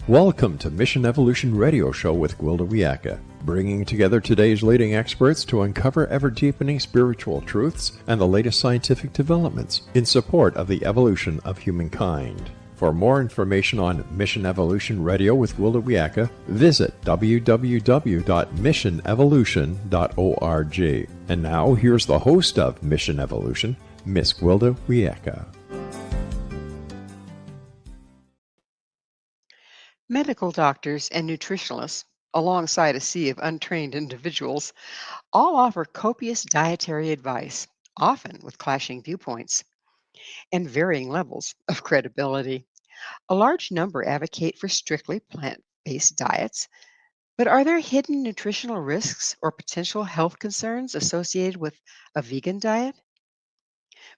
Welcome to Mission Evolution Radio Show with Gwilda Wiyaka, bringing together today's leading experts to uncover ever-deepening spiritual truths and the latest scientific developments in support of the evolution of humankind. For more information on Mission Evolution Radio with Gwilda Wiyaka, visit www.missionevolution.org. And now, here's the host of Mission Evolution, Miss Gwilda Wiyaka. Medical doctors and nutritionalists, alongside a sea of untrained individuals, all offer copious dietary advice, often with clashing viewpoints and varying levels of credibility. A large number advocate for strictly plant based diets, but are there hidden nutritional risks or potential health concerns associated with a vegan diet?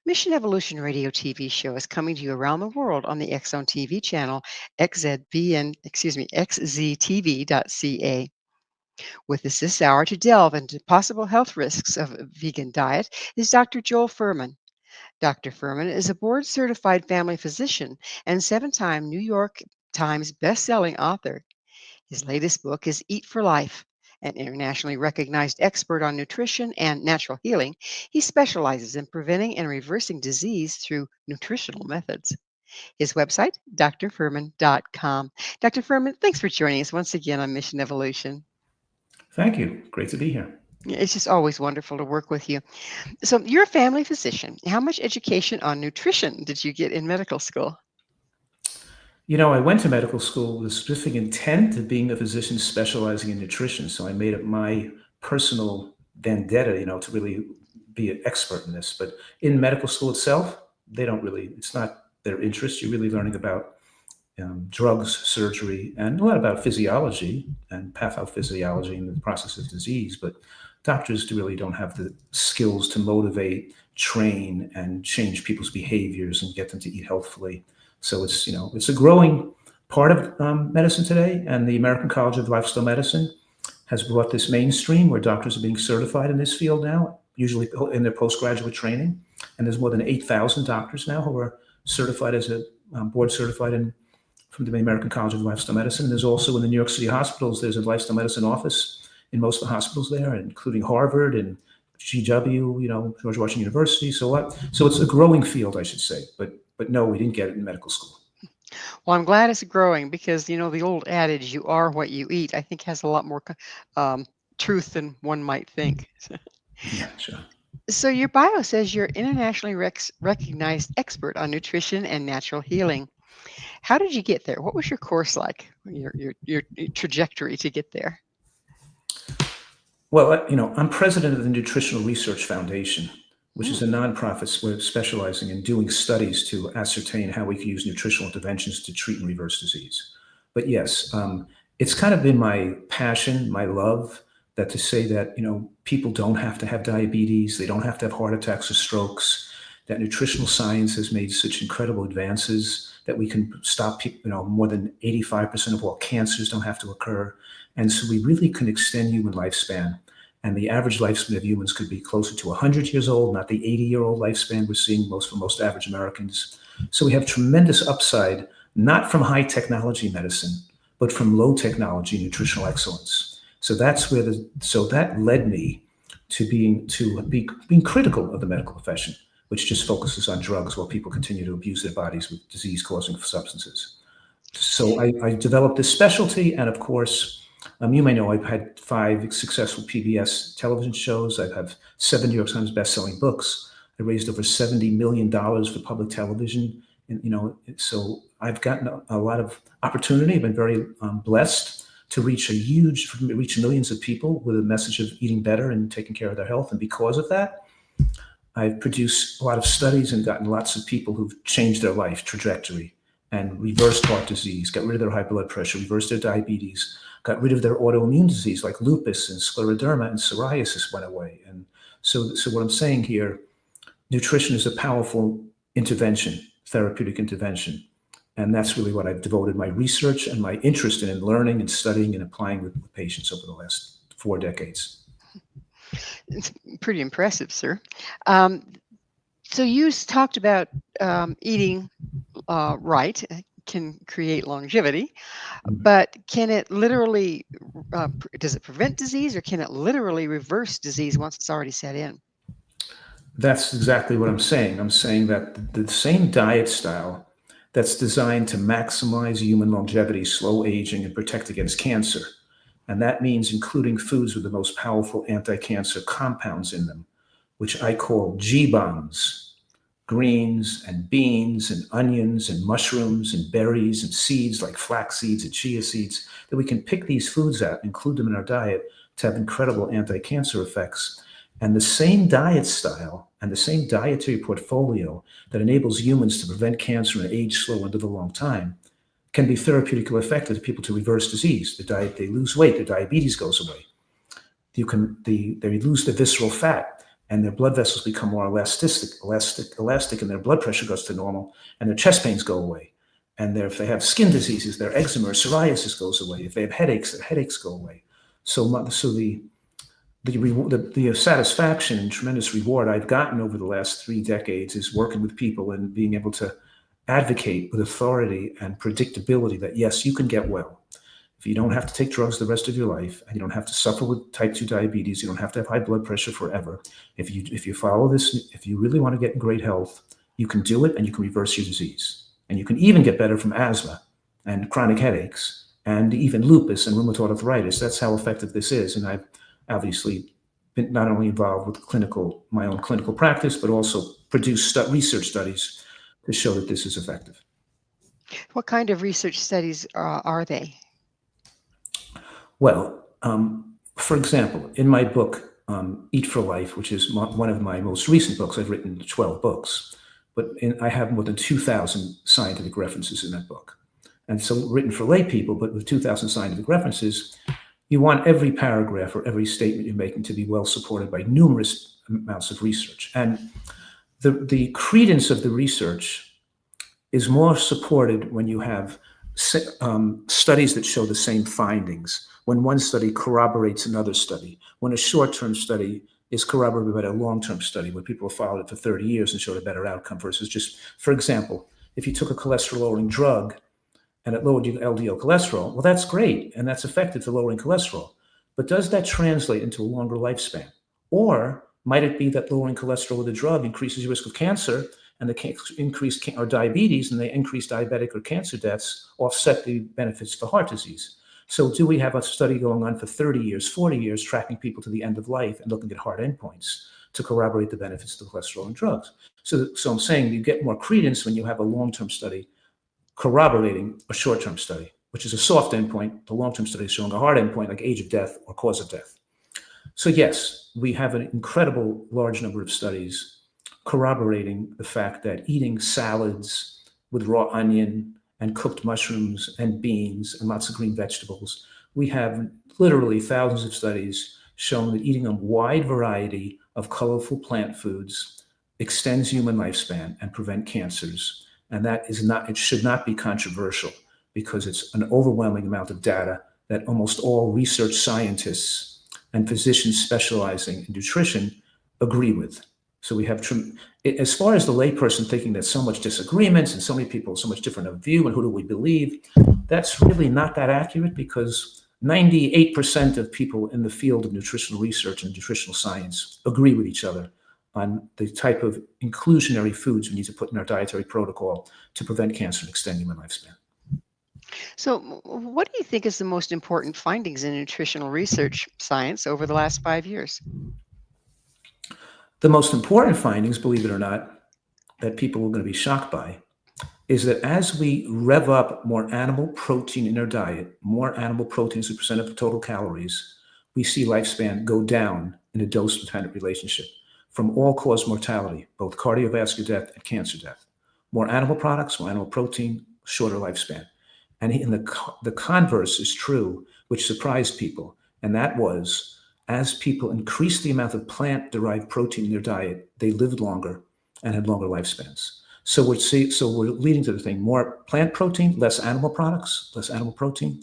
Mission Evolution Radio TV show is coming to you around the world on the X-Zone TV channel xztv.ca. With us this hour to delve into possible health risks of a vegan diet is Dr. Joel Fuhrman. Dr. Fuhrman is a board-certified family physician and 7-time New York Times best-selling author. His latest book is Eat for Life. An internationally recognized expert on nutrition and natural healing, he specializes in preventing and reversing disease through nutritional methods. His website, drfuhrman.com. Dr. Fuhrman, thanks for joining us once again on Mission Evolution. Thank you. Great to be here. It's just always wonderful to work with you. So, you're a family physician. How much education on nutrition did you get in medical school? You know, I went to medical school with a specific intent of being a physician specializing in nutrition. So I made it my personal vendetta, to really be an expert in this. But in medical school itself, it's not their interest. You're really learning about drugs, surgery, and a lot about physiology and pathophysiology and the process of disease. But doctors really don't have the skills to motivate, train, and change people's behaviors and get them to eat healthfully. So it's a growing part of medicine today, and the American College of Lifestyle Medicine has brought this mainstream where doctors are being certified in this field now, usually in their postgraduate training. And there's more than 8,000 doctors now who are certified as board certified from the American College of Lifestyle Medicine. And there's also in the New York City hospitals, there's a lifestyle medicine office in most of the hospitals there, including Harvard and GW, George Washington University. So it's a growing field, I should say. But no, we didn't get it in medical school. Well, I'm glad it's growing because, the old adage, you are what you eat, I think has a lot more truth than one might think. Yeah, sure. So your bio says you're internationally recognized expert on nutrition and natural healing. How did you get there? What was your course like, your trajectory to get there? Well, I'm president of the Nutritional Research Foundation, which is a nonprofit specializing in doing studies to ascertain how we can use nutritional interventions to treat and reverse disease. But yes, it's kind of been my passion, my love, that to say that, people don't have to have diabetes, they don't have to have heart attacks or strokes, that nutritional science has made such incredible advances that we can stop people, more than 85% of all cancers don't have to occur. And so we really can extend human lifespan. And the average lifespan of humans could be closer to 100 years old, not the 80-year-old lifespan we're seeing for most average Americans. So we have tremendous upside, not from high technology medicine, but from low technology nutritional excellence. So that led me to being critical of the medical profession, which just focuses on drugs while people continue to abuse their bodies with disease-causing substances. So I developed this specialty, and of course, you may know I've had 5 successful PBS television shows. I have 7 New York Times best-selling books. I raised over $70 million for public television. And, so I've gotten a lot of opportunity. I've been very blessed to reach millions of people with a message of eating better and taking care of their health. And because of that, I've produced a lot of studies and gotten lots of people who've changed their life trajectory and reversed heart disease, got rid of their high blood pressure, reversed their diabetes, got rid of their autoimmune disease like lupus and scleroderma, and psoriasis went away. And so what I'm saying here, nutrition is a powerful intervention, therapeutic intervention. And that's really what I've devoted my research and my interest in learning and studying and applying with patients over the last 4 decades. It's pretty impressive, sir. So you talked about eating right can create longevity. But can it literally, does it prevent disease, or can it literally reverse disease once it's already set in? That's exactly what I'm saying. I'm saying that the same diet style that's designed to maximize human longevity, slow aging, and protect against cancer. And that means including foods with the most powerful anti-cancer compounds in them, which I call G-bombs: greens and beans and onions and mushrooms and berries and seeds like flax seeds and chia seeds, that we can pick these foods out, include them in our diet to have incredible anti-cancer effects. And the same diet style and the same dietary portfolio that enables humans to prevent cancer and age slow and live a long time can be therapeutically effective to people to reverse disease. They lose weight, their diabetes goes away. They lose the visceral fat, and their blood vessels become more elastic, and their blood pressure goes to normal, and their chest pains go away. And if they have skin diseases, their eczema or psoriasis goes away. If they have headaches, their headaches go away. So the satisfaction and tremendous reward I've gotten over the last 3 decades is working with people and being able to advocate with authority and predictability that, yes, you can get well. If you don't have to take drugs the rest of your life, and you don't have to suffer with type 2 diabetes, you don't have to have high blood pressure forever. If you follow this, if you really want to get in great health, you can do it, and you can reverse your disease. And you can even get better from asthma and chronic headaches and even lupus and rheumatoid arthritis. That's how effective this is. And I've obviously been not only involved with my own clinical practice, but also produced research studies to show that this is effective. What kind of research studies are they? Well, for example, in my book, Eat for Life, which is one of my most recent books, I've written 12 books, but I have more than 2,000 scientific references in that book. And so written for lay people, but with 2,000 scientific references, you want every paragraph or every statement you're making to be well supported by numerous amounts of research. And the credence of the research is more supported when you have studies that show the same findings, when one study corroborates another study, when a short-term study is corroborated by a long-term study where people have followed it for 30 years and showed a better outcome versus just, for example, if you took a cholesterol-lowering drug and it lowered your LDL cholesterol, well, that's great, and that's effective for lowering cholesterol. But does that translate into a longer lifespan? Or might it be that lowering cholesterol with a drug increases your risk of cancer, and the increased or diabetes and the increased diabetic or cancer deaths offset the benefits for heart disease? So do we have a study going on for 30 years, 40 years, tracking people to the end of life and looking at hard endpoints to corroborate the benefits of the cholesterol and drugs? So I'm saying you get more credence when you have a long-term study corroborating a short-term study, which is a soft endpoint. The long-term study is showing a hard endpoint like age of death or cause of death. So yes, we have an incredible large number of studies corroborating the fact that eating salads with raw onion and cooked mushrooms and beans and lots of green vegetables, we have literally thousands of studies showing that eating a wide variety of colorful plant foods extends human lifespan and prevent cancers. And that is not, it should not be controversial, because it's an overwhelming amount of data that almost all research scientists and physicians specializing in nutrition agree with. So we have, as far as the layperson thinking there's so much disagreements and so many people, so much different of view and who do we believe, that's really not that accurate, because 98% of people in the field of nutritional research and nutritional science agree with each other on the type of inclusionary foods we need to put in our dietary protocol to prevent cancer and extend human lifespan. So what do you think is the most important findings in nutritional research science over the last 5 years? The most important findings, believe it or not, that people are going to be shocked by, is that as we rev up more animal protein in our diet, more animal protein as a percent of total calories, we see lifespan go down in a dose-dependent relationship from all-cause mortality, both cardiovascular death and cancer death. More animal products, more animal protein, shorter lifespan. And the converse is true, which surprised people, and that was, as people increased the amount of plant-derived protein in their diet, they lived longer and had longer lifespans. So we're leading to the thing: more plant protein, less animal products, less animal protein.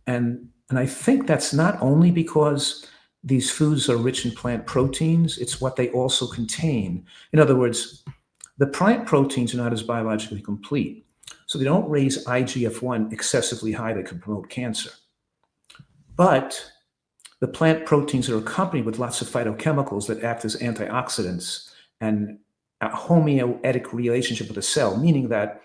And I think that's not only because these foods are rich in plant proteins, it's what they also contain. In other words, the plant proteins are not as biologically complete. So they don't raise IGF-1 excessively high that can promote cancer. But the plant proteins are accompanied with lots of phytochemicals that act as antioxidants and a homeoetic relationship with the cell, meaning that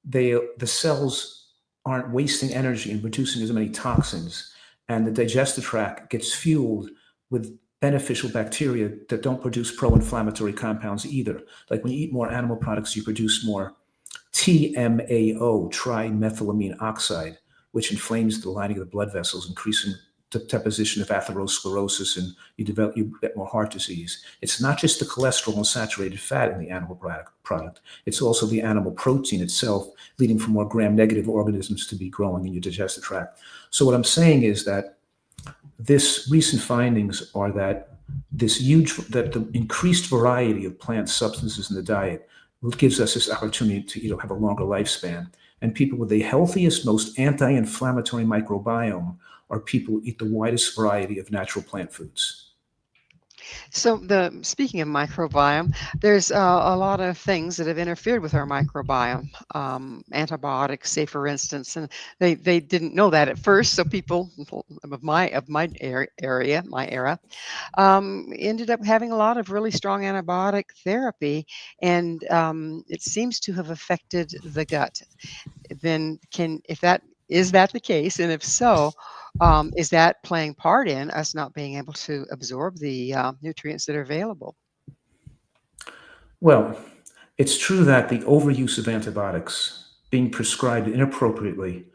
the cells aren't wasting energy and producing as many toxins, and the digestive tract gets fueled with beneficial bacteria that don't produce pro-inflammatory compounds either. Like when you eat more animal products, you produce more TMAO, trimethylamine oxide, which inflames the lining of the blood vessels, increasing the deposition of atherosclerosis, and you get more heart disease. It's not just the cholesterol and saturated fat in the animal product. It's also the animal protein itself, leading for more gram-negative organisms to be growing in your digestive tract. So what I'm saying is that this recent findings are that the increased variety of plant substances in the diet gives us this opportunity to have a longer lifespan. And people with the healthiest, most anti-inflammatory microbiome are people who eat the widest variety of natural plant foods. So speaking of microbiome, there's a lot of things that have interfered with our microbiome. Antibiotics, say for instance, and they didn't know that at first. So people of my era, ended up having a lot of really strong antibiotic therapy, and it seems to have affected the gut. Then is that the case? And if so, is that playing part in us not being able to absorb the nutrients that are available? Well, it's true that the overuse of antibiotics being prescribed inappropriately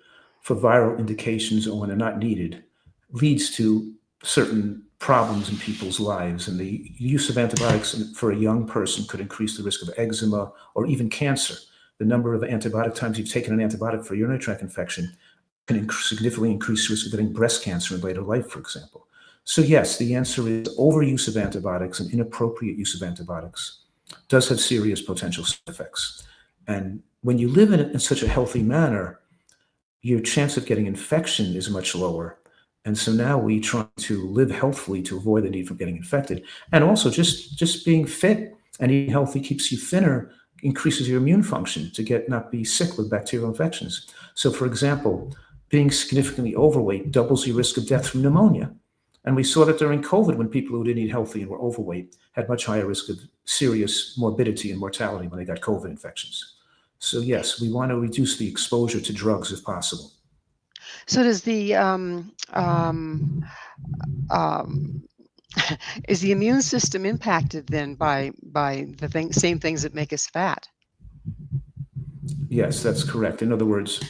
for viral indications or when they're not needed leads to certain problems in people's lives. And the use of antibiotics for a young person could increase the risk of eczema or even cancer. The number of antibiotic times you've taken an antibiotic for a urinary tract infection can significantly increase the risk of getting breast cancer in later life, for example. So yes, the answer is overuse of antibiotics and inappropriate use of antibiotics does have serious potential side effects. And when you live in such a healthy manner, your chance of getting infection is much lower. And so now we try to live healthfully to avoid the need for getting infected. And also just being fit and eating healthy keeps you thinner, increases your immune function to not be sick with bacterial infections. So for example, being significantly overweight doubles your risk of death from pneumonia. And we saw that during COVID when people who didn't eat healthy and were overweight had much higher risk of serious morbidity and mortality when they got COVID infections. So yes, we want to reduce the exposure to drugs if possible. So does the is the immune system impacted then by the same things that make us fat? Yes, that's correct. In other words,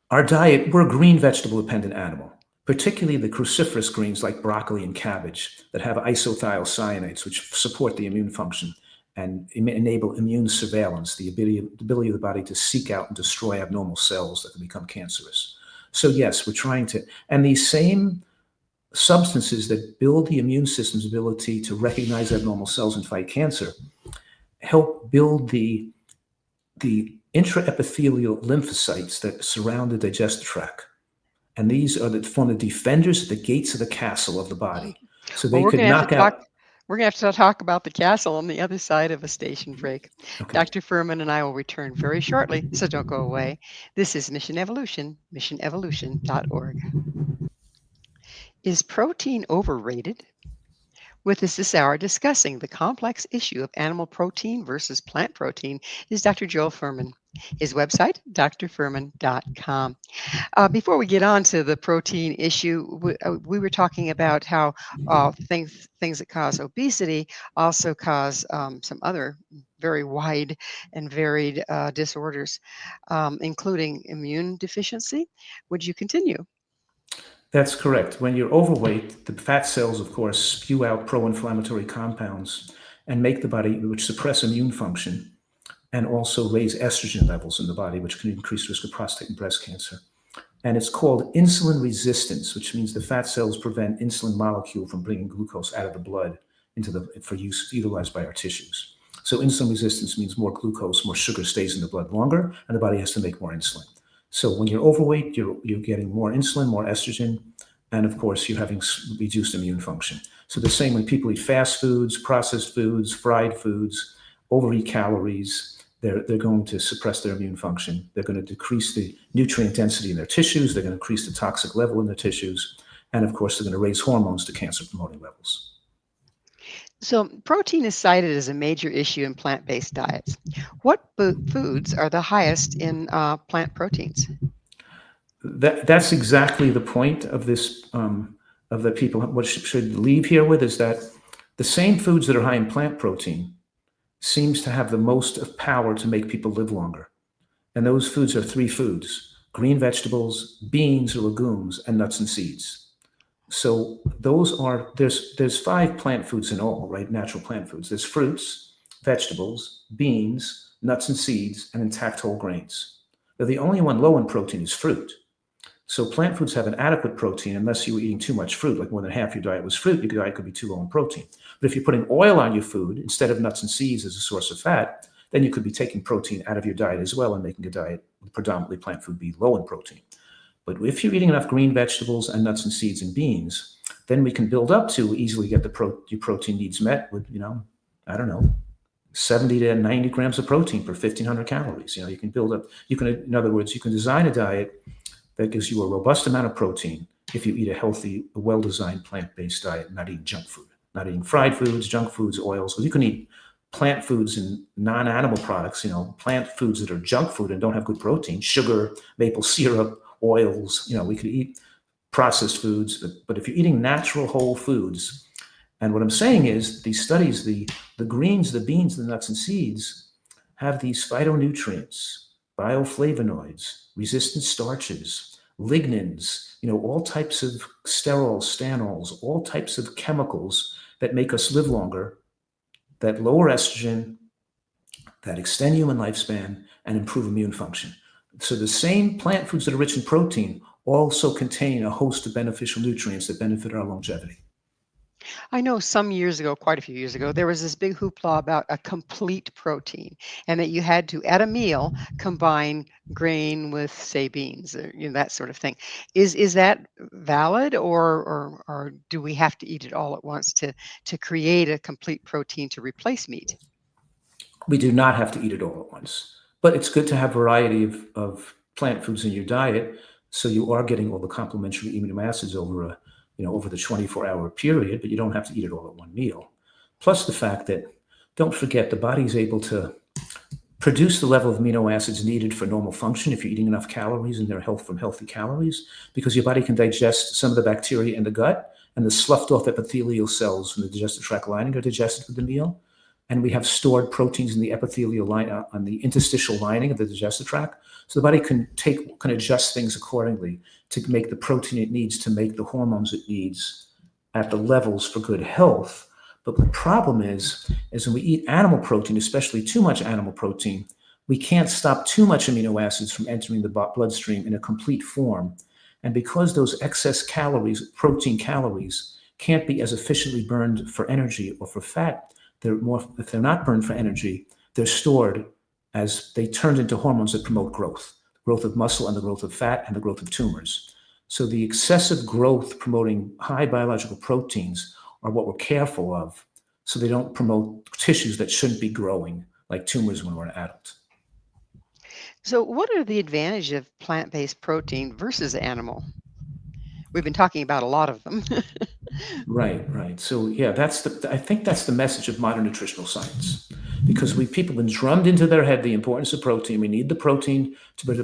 our diet, we're a green vegetable dependent animal, particularly the cruciferous greens like broccoli and cabbage that have isothiocyanates, which support the immune function and enable immune surveillance, the ability of the body to seek out and destroy abnormal cells that can become cancerous. So yes, we're trying to, and these same substances that build the immune system's ability to recognize abnormal cells and fight cancer help build the intraepithelial lymphocytes that surround the digestive tract. And these are form the defenders at the gates of the castle of the body. So they could knock out. We're going to have to talk about the castle on the other side of a station break. Okay. Dr. Fuhrman and I will return very shortly, so don't go away. This is Mission Evolution, missionevolution.org. Is protein overrated? With us this hour discussing the complex issue of animal protein versus plant protein is Dr. Joel Fuhrman. His website, drfuhrman.com. Before we get on to the protein issue, we were talking about how things that cause obesity also cause some other very wide and varied disorders, including immune deficiency. Would you continue? That's correct. When you're overweight, the fat cells, of course, spew out pro-inflammatory compounds and make the body, which suppress immune function and also raise estrogen levels in the body, which can increase risk of prostate and breast cancer. And it's called insulin resistance, which means the fat cells prevent insulin molecule from bringing glucose out of the blood for use utilized by our tissues. So insulin resistance means more glucose, more sugar stays in the blood longer, and the body has to make more insulin. So when you're overweight, you're getting more insulin, more estrogen, and of course, you're having reduced immune function. So the same when people eat fast foods, processed foods, fried foods, overeat calories, they're going to suppress their immune function. They're going to decrease the nutrient density in their tissues. They're going to increase the toxic level in their tissues. And of course, they're going to raise hormones to cancer-promoting levels. So, protein is cited as a major issue in plant-based diets. What foods are the highest in plant proteins? That's exactly the point of this, of the people. What should leave here with is that the same foods that are high in plant protein seems to have the most of power to make people live longer. And those foods are three foods: green vegetables, beans or legumes, and nuts and seeds. So there's 5 plant foods in all, right? Natural plant foods. There's fruits, vegetables, beans, nuts and seeds, and intact whole grains. Now, the only one low in protein is fruit. So plant foods have an adequate protein unless you were eating too much fruit, like more than half your diet was fruit, your diet could be too low in protein. But if you're putting oil on your food instead of nuts and seeds as a source of fat, then you could be taking protein out of your diet as well and making a diet with predominantly plant food be low in protein. But if you're eating enough green vegetables and nuts and seeds and beans, then we can build up to easily get your protein needs met with, 70 to 90 grams of protein per 1,500 calories. You can build up, in other words, you can design a diet that gives you a robust amount of protein if you eat a healthy, well-designed plant-based diet, not eating junk food, not eating fried foods, junk foods, oils. Because you can eat plant foods and non-animal products, plant foods that are junk food and don't have good protein, sugar, maple syrup, oils. We could eat processed foods, but if you're eating natural whole foods, and what I'm saying is these studies, the greens, the beans, the nuts and seeds have these phytonutrients, bioflavonoids, resistant starches, lignins, all types of sterols, stanols, all types of chemicals that make us live longer, that lower estrogen, that extend human lifespan and improve immune function. So the same plant foods that are rich in protein also contain a host of beneficial nutrients that benefit our longevity. I know some years ago, quite a few years ago, there was this big hoopla about a complete protein, and that you had to, at a meal, combine grain with, say, beans, or that sort of thing. Is that valid, or do we have to eat it all at once to create a complete protein to replace meat? We do not have to eat it all at once, but it's good to have variety of plant foods in your diet, so you are getting all the complementary amino acids over over the 24-hour period, but you don't have to eat it all at one meal. Plus the fact that, don't forget, the body's able to produce the level of amino acids needed for normal function if you're eating enough calories and they're from healthy calories, because your body can digest some of the bacteria in the gut, and the sloughed off epithelial cells from the digestive tract lining are digested with the meal. And we have stored proteins in the epithelial line, on the interstitial lining of the digestive tract. So the body can adjust things accordingly to make the protein it needs to make the hormones it needs at the levels for good health. But the problem is when we eat animal protein, especially too much animal protein, we can't stop too much amino acids from entering the bloodstream in a complete form. And because those excess calories, protein calories, can't be as efficiently burned for energy or for fat, if they're not burned for energy, they're stored as they turn into hormones that promote growth of muscle and the growth of fat and the growth of tumors. So the excessive growth promoting high biological proteins are what we're careful of, so they don't promote tissues that shouldn't be growing, like tumors when we're an adult. So what are the advantages of plant-based protein versus animal? We've been talking about a lot of them. Right. So yeah, I think that's the message of modern nutritional science, because people have been drummed into their head the importance of protein. We need the protein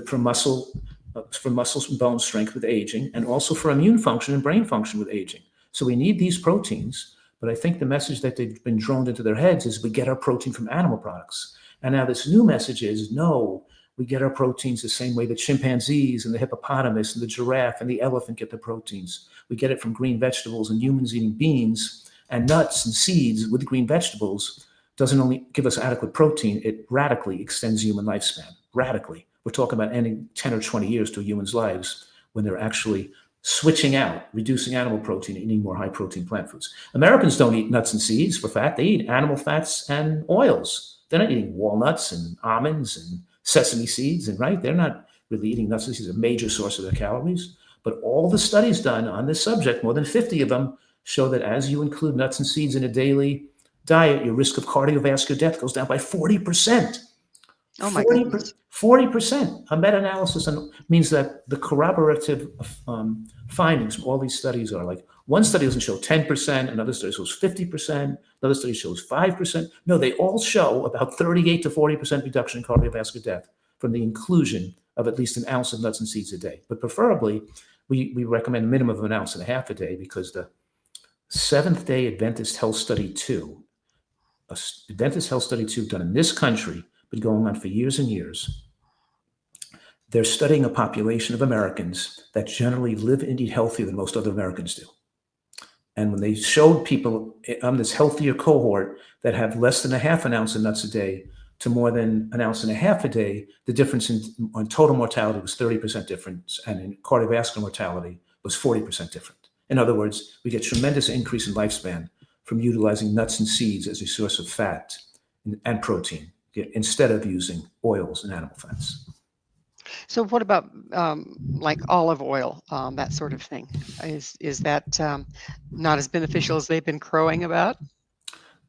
for muscles and bone strength with aging, and also for immune function and brain function with aging. So we need these proteins, but I think the message that they've been drummed into their heads is we get our protein from animal products. And now this new message is, no, we get our proteins the same way the chimpanzees and the hippopotamus and the giraffe and the elephant get their proteins. We get it from green vegetables, and humans eating beans and nuts and seeds with green vegetables doesn't only give us adequate protein, it radically extends human lifespan. Radically. We're talking about ending 10 or 20 years to a human's lives when they're actually switching out, reducing animal protein, and eating more high protein plant foods. Americans don't eat nuts and seeds for fat. They eat animal fats and oils. They're not eating walnuts and almonds and sesame seeds, and right, they're not really eating nuts and seeds, a major source of their calories. But all the studies done on this subject, more than 50 of them, show that as you include nuts and seeds in a daily diet, your risk of cardiovascular death goes down by 40%. Oh my goodness. 40%. A meta-analysis means that the corroborative findings from all these studies are like, one study doesn't show 10%, another study shows 50%, another study shows 5%. No, they all show about 38 to 40% reduction in cardiovascular death from the inclusion of at least an ounce of nuts and seeds a day. But preferably, we recommend a minimum of an ounce and a half a day, because the Seventh-day Adventist Health Study 2, Adventist Health Study 2 done in this country, been going on for years and years. They're studying a population of Americans that generally live and eat healthier than most other Americans do. And when they showed people on this healthier cohort that have less than a half an ounce of nuts a day to more than an ounce and a half a day, the difference on total mortality was 30% difference, and in cardiovascular mortality was 40% different. In other words, we get tremendous increase in lifespan from utilizing nuts and seeds as a source of fat and protein, instead of using oils and animal fats. So what about like olive oil, that sort of thing? Is that not as beneficial as they've been crowing about?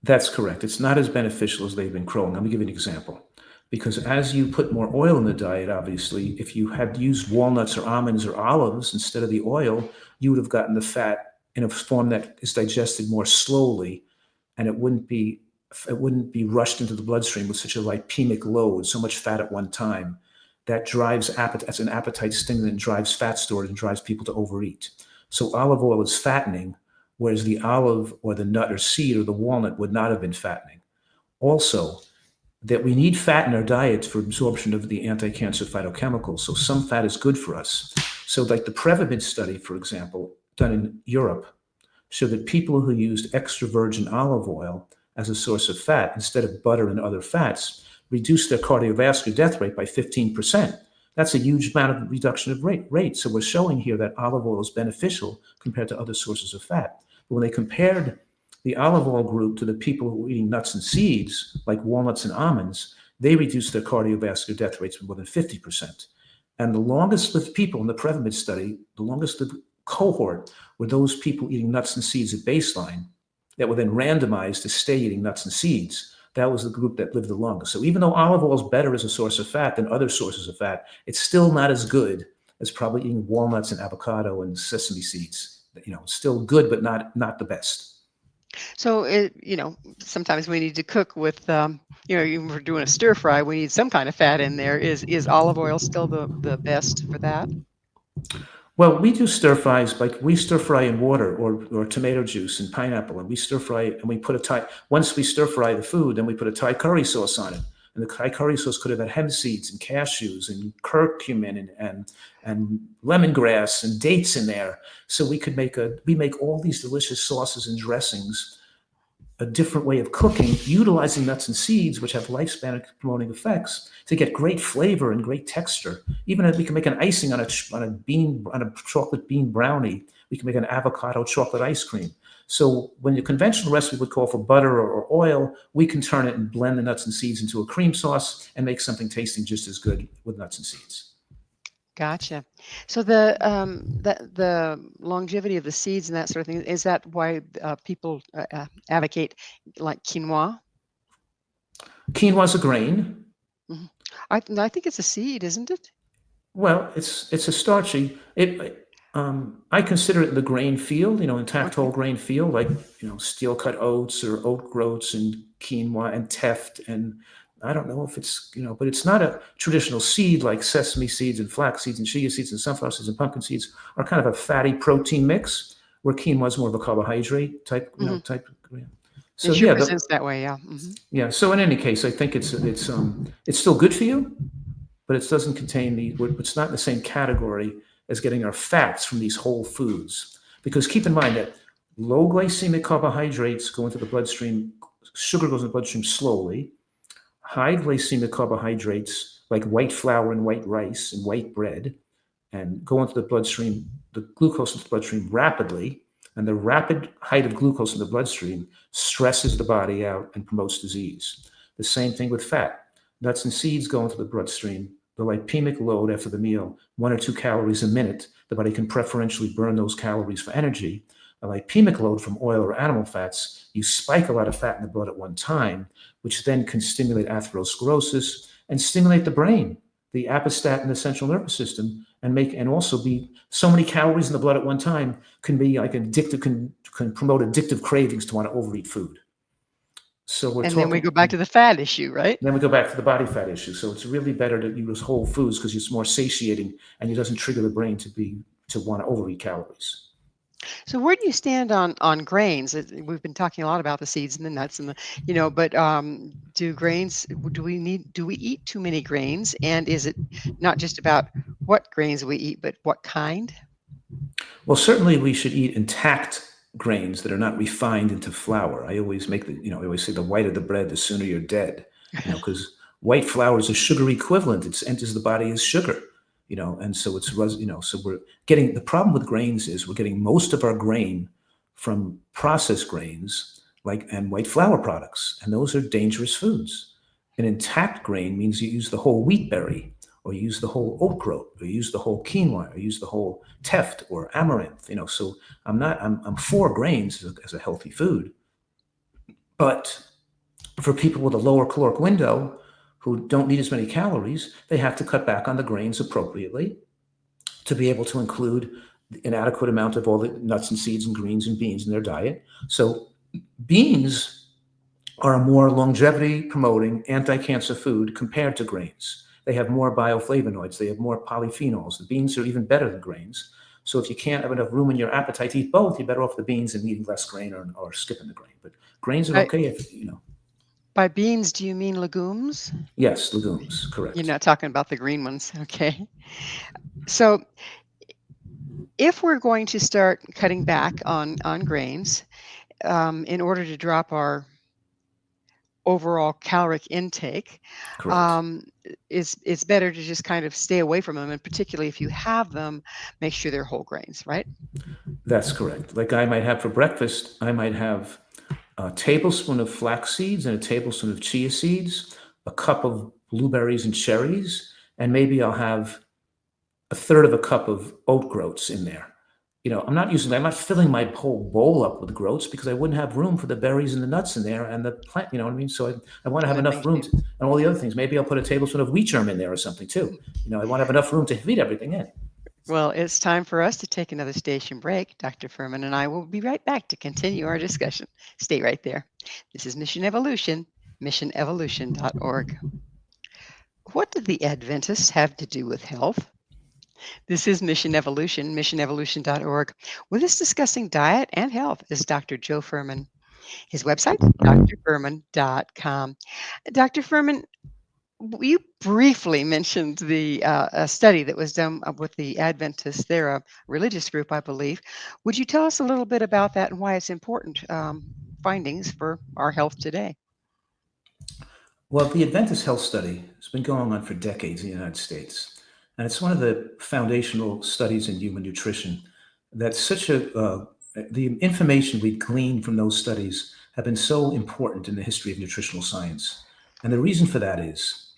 That's correct. It's not as beneficial as they've been crowing. Let me give you an example. Because as you put more oil in the diet, obviously, if you had used walnuts or almonds or olives instead of the oil, you would have gotten the fat in a form that is digested more slowly, and it wouldn't be rushed into the bloodstream with such a lipemic load, so much fat at one time. That drives appetite, as an appetite stimulant, drives fat storage and drives people to overeat. So olive oil is fattening, whereas the olive or the nut or seed or the walnut would not have been fattening. Also, that we need fat in our diets for absorption of the anti-cancer phytochemicals. So some fat is good for us. So like the Prevamid study, for example, done in Europe, showed that people who used extra virgin olive oil as a source of fat instead of butter and other fats reduced their cardiovascular death rate by 15%. That's a huge amount of reduction of rate. So we're showing here that olive oil is beneficial compared to other sources of fat. But when they compared the olive oil group to the people who were eating nuts and seeds, like walnuts and almonds, they reduced their cardiovascular death rates by more than 50%. And the longest lived people in the Prevamid study, the longest lived cohort, were those people eating nuts and seeds at baseline that were then randomized to stay eating nuts and seeds. That was the group that lived the longest. So even though olive oil is better as a source of fat than other sources of fat, it's still not as good as probably eating walnuts and avocado and sesame seeds. It's still good, but not the best. So sometimes we need to cook with, even for doing a stir fry, we need some kind of fat in there. Is olive oil still the best for that? Well, we do stir fries, like we stir fry in water or tomato juice and pineapple, and we stir fry and we put once we stir fry the food, then we put a Thai curry sauce on it. And the Thai curry sauce could have had hemp seeds and cashews and curcumin and lemongrass and dates in there. So we make all these delicious sauces and dressings a different way of cooking, utilizing nuts and seeds, which have lifespan promoting effects, to get great flavor and great texture. Even if we can make an icing on a chocolate bean brownie, we can make an avocado chocolate ice cream. So when the conventional recipe would call for butter or oil, we can turn it and blend the nuts and seeds into a cream sauce and make something tasting just as good with nuts and seeds. Gotcha. So the longevity of the seeds and that sort of thing, is that why people advocate like quinoa? Quinoa is a grain. Mm-hmm. I think it's a seed, isn't it? Well, it's a starchy. I consider it the grain field, intact whole grain field, like steel cut oats or oat groats and quinoa and teff, and I don't know if it's but it's not a traditional seed like sesame seeds and flax seeds and chia seeds and sunflower seeds and pumpkin seeds are kind of a fatty protein mix, where quinoa is more of a carbohydrate type, type. So it sure presents that way, yeah. Mm-hmm. Yeah. So in any case, I think it's still good for you, but it doesn't contain it's not in the same category as getting our fats from these whole foods. Because keep in mind that low glycemic carbohydrates go into the bloodstream, sugar goes into the bloodstream slowly. High glycemic carbohydrates like white flour and white rice and white bread and go into the bloodstream, the glucose into the bloodstream rapidly. And the rapid height of glucose in the bloodstream stresses the body out and promotes disease. The same thing with fat. Nuts and seeds go into the bloodstream. The lipemic load after the meal, 1 or 2 calories a minute, the body can preferentially burn those calories for energy. A lipemic load from oil or animal fats, you spike a lot of fat in the blood at one time, which then can stimulate atherosclerosis and stimulate the brain, the apostat and the central nervous system, and also be so many calories in the blood at one time can be like addictive, can promote addictive cravings to want to overeat food. So we're And talking. then we go back to the fat issue, right? Then we go back to the body fat issue. So it's really better to use whole foods because it's more satiating and it doesn't trigger the brain to want to overeat calories. So where do you stand on grains? We've been talking a lot about the seeds and the nuts and but do we eat too many grains? And is it not just about what grains we eat, but what kind? Well, certainly we should eat intact grains that are not refined into flour. I always I always say the whiter the bread, the sooner you're dead, because white flour is a sugar equivalent. It enters the body as sugar. And so so we're getting, the problem with grains is we're getting most of our grain from processed grains and white flour products, and those are dangerous foods. An intact grain means you use the whole wheat berry, or you use the whole oat groat, or you use the whole quinoa, or you use the whole teff or amaranth. So I'm for grains as a healthy food, but for people with a lower caloric window who don't need as many calories, they have to cut back on the grains appropriately to be able to include an adequate amount of all the nuts and seeds and greens and beans in their diet. So beans are a more longevity promoting anti-cancer food compared to grains. They have more bioflavonoids. They have more polyphenols. The beans are even better than grains. So if you can't have enough room in your appetite to eat both, you're better off the beans and eating less grain or skipping the grain. But grains are okay if. By beans, do you mean legumes? Yes, legumes, correct. You're not talking about the green ones, okay? So if we're going to start cutting back on grains in order to drop our overall caloric intake, it's better to just kind of stay away from them, and particularly if you have them, make sure they're whole grains, right? That's correct. Like I might have for breakfast, I might have a tablespoon of flax seeds and a tablespoon of chia seeds, a cup of blueberries and cherries, and maybe I'll have a third of a cup of oat groats in there. I'm not filling my whole bowl up with groats because I wouldn't have room for the berries and the nuts in there and the plant, you know what I mean? So I want to have enough room and all the other things. Maybe I'll put a tablespoon of wheat germ in there or something too. I want to have enough room to feed everything in. Well, it's time for us to take another station break. Dr. Fuhrman and I will be right back to continue our discussion. Stay right there. This is Mission Evolution, missionevolution.org. What do the Adventists have to do with health? This is Mission Evolution, missionevolution.org. With us discussing diet and health is Dr. Joe Fuhrman. His website, drfuhrman.com. Dr. Fuhrman, you briefly mentioned the a study that was done with the Adventists. They're a religious group, I believe. Would you tell us a little bit about that and why it's important findings for our health today? Well, the Adventist Health Study has been going on for decades in the United States. And it's one of the foundational studies in human nutrition that's the information we glean from those studies have been so important in the history of nutritional science. And the reason for that is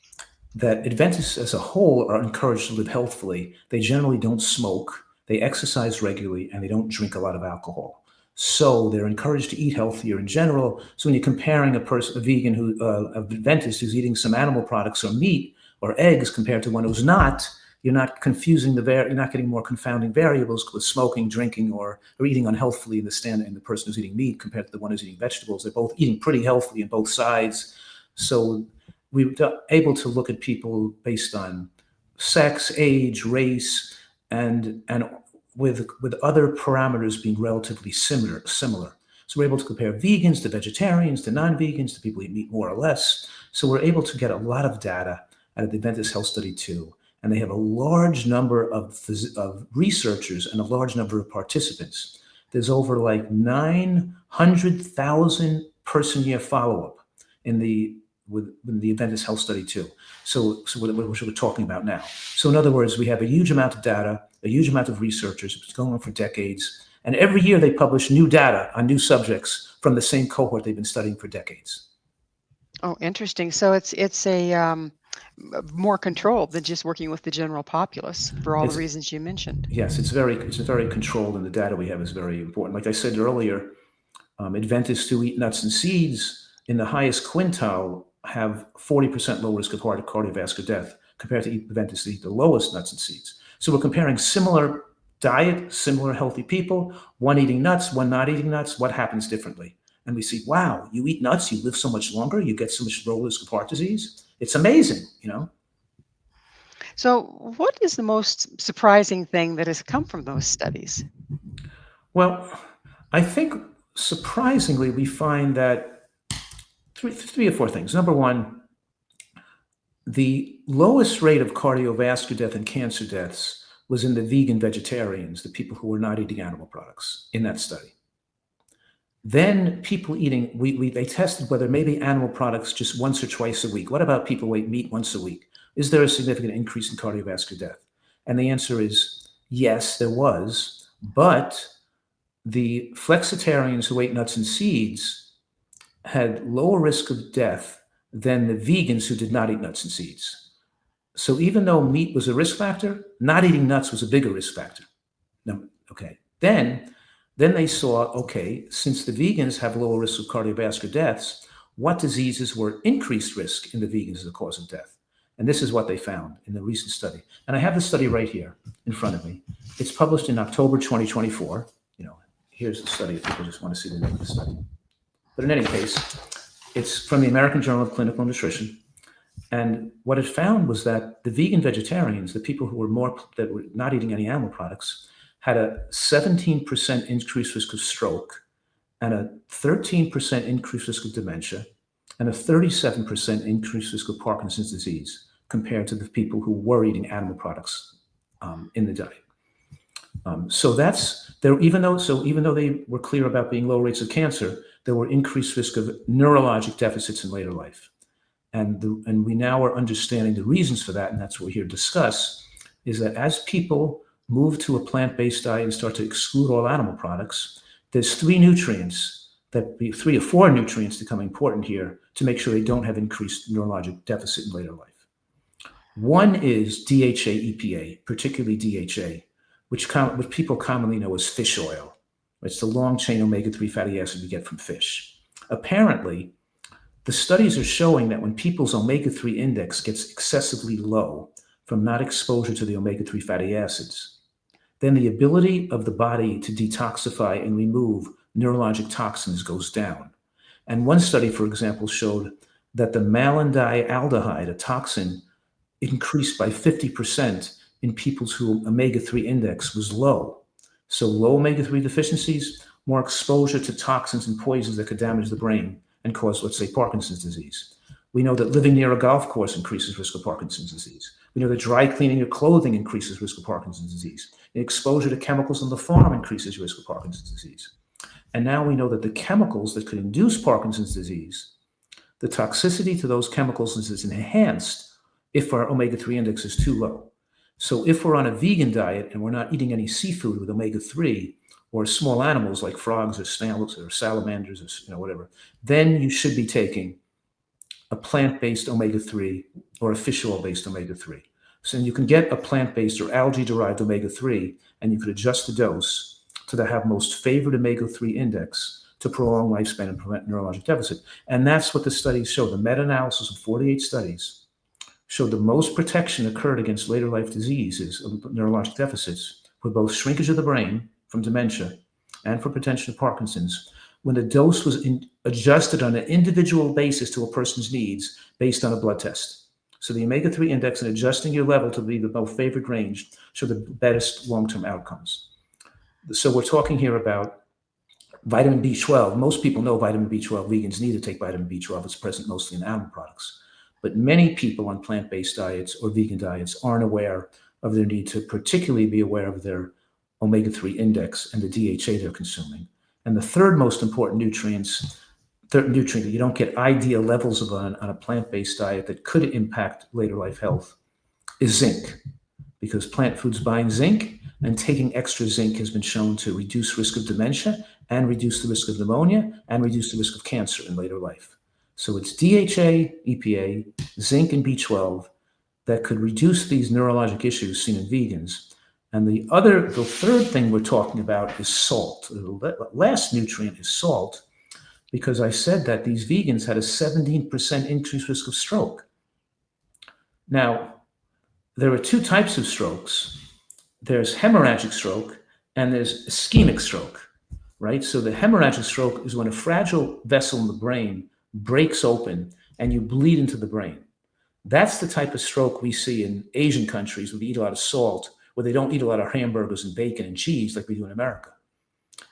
that Adventists as a whole are encouraged to live healthfully. They generally don't smoke, they exercise regularly, and they don't drink a lot of alcohol. So they're encouraged to eat healthier in general. So when you're comparing a vegan an Adventist who's eating some animal products or meat or eggs compared to one who's not, you're not you're not getting more confounding variables with smoking, drinking, or eating unhealthily in the person who's eating meat compared to the one who's eating vegetables. They're both eating pretty healthily on both sides. So we were able to look at people based on sex, age, race, and with other parameters being relatively similar. So we're able to compare vegans to vegetarians to non-vegans to people who eat meat more or less. So we're able to get a lot of data out of the Adventist Health Study too. And they have a large number of researchers and a large number of participants. There's over like 900,000 person-year follow-up with the Adventist Health Study too. So what we're talking about now. So in other words, we have a huge amount of data, a huge amount of researchers. It's going on for decades. And every year they publish new data on new subjects from the same cohort they've been studying for decades. Oh, interesting. So it's a more controlled than just working with the general populace for all the reasons you mentioned. Yes, it's very controlled, and the data we have is very important. Like I said earlier, Adventists who eat nuts and seeds in the highest quintile have 40% low risk of cardiovascular death compared to preventers that eat the lowest nuts and seeds. So we're comparing similar diet, similar healthy people, one eating nuts, one not eating nuts. What happens differently? And we see, wow, you eat nuts, you live so much longer, you get so much low risk of heart disease. It's amazing, you know? So, what is the most surprising thing that has come from those studies? Well, I think surprisingly, we find that three or four things. Number one, the lowest rate of cardiovascular death and cancer deaths was in the vegan vegetarians, the people who were not eating animal products in that study. Then people eating, they tested whether maybe animal products just once or twice a week. What about people who eat meat once a week? Is there a significant increase in cardiovascular death? And the answer is yes, there was. But the flexitarians who ate nuts and seeds had lower risk of death than the vegans who did not eat nuts and seeds. So even though meat was a risk factor, not eating nuts was a bigger risk factor. No, okay. Then they saw, okay, since the vegans have lower risk of cardiovascular deaths, what diseases were increased risk in the vegans as a cause of death? And this is what they found in the recent study. And I have the study right here in front of me. It's published in October 2024. Here's the study if people just want to see the name of the study. But in any case, it's from the American Journal of Clinical Nutrition. And what it found was that the vegan vegetarians, the people who were not eating any animal products, had a 17% increased risk of stroke and a 13% increased risk of dementia and a 37% increased risk of Parkinson's disease compared to the people who were eating animal products in the diet. So that's there. Even though they were clear about being low rates of cancer, there were increased risk of neurologic deficits in later life, and we now are understanding the reasons for that, and that's what we're here to discuss. Is that as people move to a plant-based diet and start to exclude all animal products, there's three or four nutrients become important here to make sure they don't have increased neurologic deficit in later life. One is DHA EPA, particularly DHA, which people commonly know as fish oil. It's the long-chain omega-3 fatty acid we get from fish. Apparently, the studies are showing that when people's omega-3 index gets excessively low from not exposure to the omega-3 fatty acids, then the ability of the body to detoxify and remove neurologic toxins goes down. And one study, for example, showed that the malondialdehyde, a toxin, increased by 50% in people's whose omega-3 index was low. So low omega-3 deficiencies, more exposure to toxins and poisons that could damage the brain and cause, let's say, Parkinson's disease. We know that living near a golf course increases risk of Parkinson's disease. We know that dry cleaning your clothing increases risk of Parkinson's disease. Exposure to chemicals on the farm increases risk of Parkinson's disease. And now we know that the chemicals that could induce Parkinson's disease, the toxicity to those chemicals is enhanced if our omega-3 index is too low. So if we're on a vegan diet and we're not eating any seafood with omega-3 or small animals like frogs or snails or salamanders or whatever, then you should be taking a plant-based omega-3 or a fish oil-based omega-3. So you can get a plant-based or algae-derived omega-3 and you could adjust the dose to have most favored omega-3 index to prolong lifespan and prevent neurologic deficit. And that's what the studies show. The meta-analysis of 48 studies showed the most protection occurred against later life diseases of neurologic deficits with both shrinkage of the brain from dementia and for potential Parkinson's when the dose was adjusted on an individual basis to a person's needs based on a blood test. So the omega-3 index and adjusting your level to be the most favored range show the best long-term outcomes. So we're talking here about vitamin B12. Most people know vitamin B12. Vegans need to take vitamin B12. It's present mostly in animal products. But many people on plant-based diets or vegan diets aren't aware of their need to particularly be aware of their omega-3 index and the DHA they're consuming. And the third most important nutrient that you don't get ideal levels of on a plant-based diet that could impact later life health is zinc, because plant foods bind zinc, and taking extra zinc has been shown to reduce risk of dementia and reduce the risk of pneumonia and reduce the risk of cancer in later life. So it's DHA, EPA, zinc, and B12 that could reduce these neurologic issues seen in vegans. And the third thing we're talking about is salt. The last nutrient is salt, because I said that these vegans had a 17% increased risk of stroke. Now, there are two types of strokes. There's hemorrhagic stroke and there's ischemic stroke, right? So the hemorrhagic stroke is when a fragile vessel in the brain breaks open and you bleed into the brain. That's the type of stroke we see in Asian countries where they eat a lot of salt, where they don't eat a lot of hamburgers and bacon and cheese like we do in America.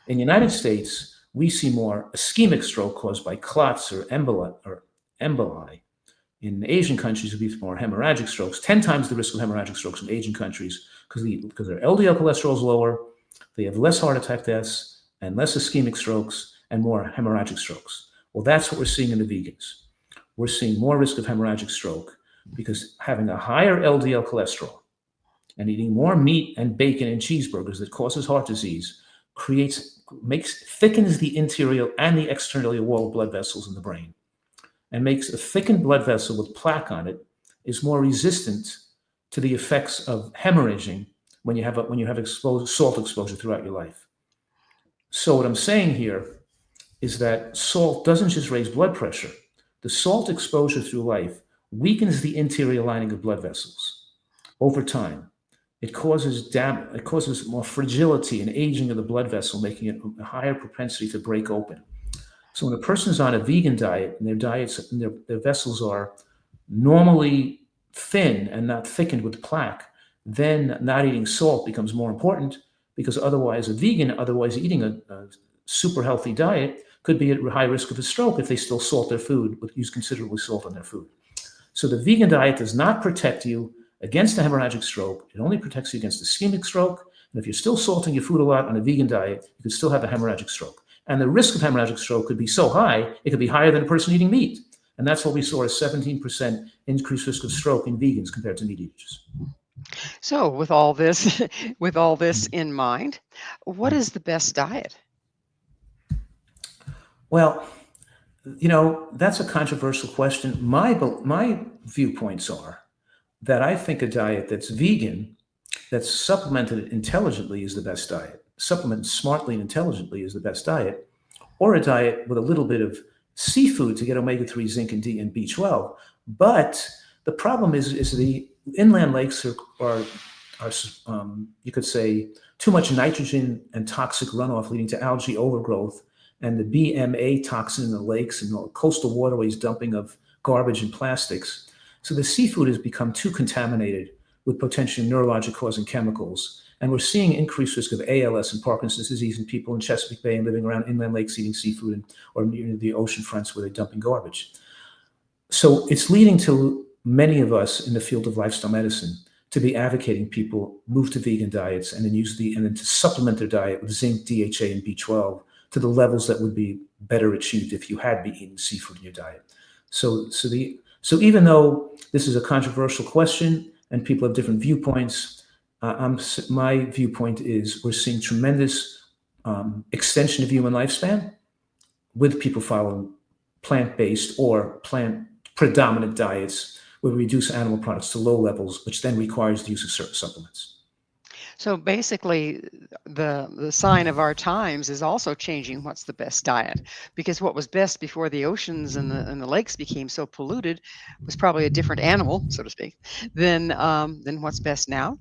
In the United States, we see more ischemic stroke caused by clots or emboli. In Asian countries, we see more hemorrhagic strokes, 10 times the risk of hemorrhagic strokes in Asian countries because their LDL cholesterol is lower, they have less heart attack deaths and less ischemic strokes and more hemorrhagic strokes. Well, that's what we're seeing in the vegans. We're seeing more risk of hemorrhagic stroke because having a higher LDL cholesterol and eating more meat and bacon and cheeseburgers that causes heart disease thickens the interior and the external wall of blood vessels in the brain, and makes a thickened blood vessel with plaque on it is more resistant to the effects of hemorrhaging when you have salt exposure throughout your life. So what I'm saying here is that salt doesn't just raise blood pressure. The salt exposure through life weakens the interior lining of blood vessels over time. It causes more fragility and aging of the blood vessel, making it a higher propensity to break open. So when a person is on a vegan diet and their vessels are normally thin and not thickened with plaque, then not eating salt becomes more important, because otherwise eating a super healthy diet could be at high risk of a stroke if they still salt their food, use considerable salt on their food. So the vegan diet does not protect you against a hemorrhagic stroke. It only protects you against ischemic stroke. And if you're still salting your food a lot on a vegan diet, you could still have a hemorrhagic stroke. And the risk of hemorrhagic stroke could be so high, it could be higher than a person eating meat. And that's what we saw, a 17% increased risk of stroke in vegans compared to meat eaters. So with all this, in mind, what is the best diet? Well, that's a controversial question. My viewpoints are that I think a diet that's vegan, that's supplemented intelligently, is the best diet. Supplemented smartly and intelligently is the best diet, or a diet with a little bit of seafood to get omega-3, zinc, and D and B12. But the problem is the inland lakes are you could say too much nitrogen and toxic runoff, leading to algae overgrowth, and the BMA toxin in the lakes and the coastal waterways dumping of garbage and plastics. So the seafood has become too contaminated with potentially neurologic causing chemicals. And we're seeing increased risk of ALS and Parkinson's disease in people in Chesapeake Bay and living around inland lakes eating seafood or near the ocean fronts where they're dumping garbage. So it's leading to many of us in the field of lifestyle medicine to be advocating people move to vegan diets and then to supplement their diet with zinc, DHA, and B12 to the levels that would be better achieved if you had been eating seafood in your diet. So even though this is a controversial question and people have different viewpoints, my viewpoint is we're seeing tremendous extension of human lifespan with people following plant-based or plant-predominant diets where we reduce animal products to low levels, which then requires the use of certain supplements. So basically, the sign of our times is also changing what's the best diet, because what was best before the oceans and the lakes became so polluted was probably a different animal, so to speak, than what's best now.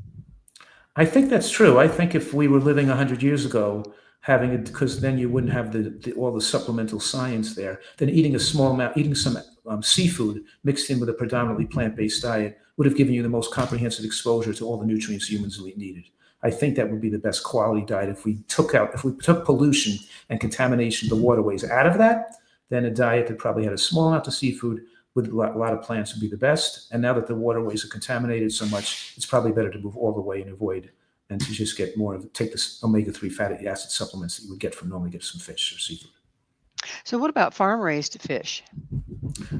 I think that's true. I think if we were living 100 years ago, because then you wouldn't have all the supplemental science there, then eating some seafood mixed in with a predominantly plant-based diet would have given you the most comprehensive exposure to all the nutrients humans needed. I think that would be the best quality diet. If we took pollution and contamination of the waterways out of that, then a diet that probably had a small amount of seafood with a lot of plants would be the best. And now that the waterways are contaminated so much, it's probably better to move all the way and avoid, and to just get take the omega-3 fatty acid supplements that you would normally get from fish or seafood. So what about farm-raised fish?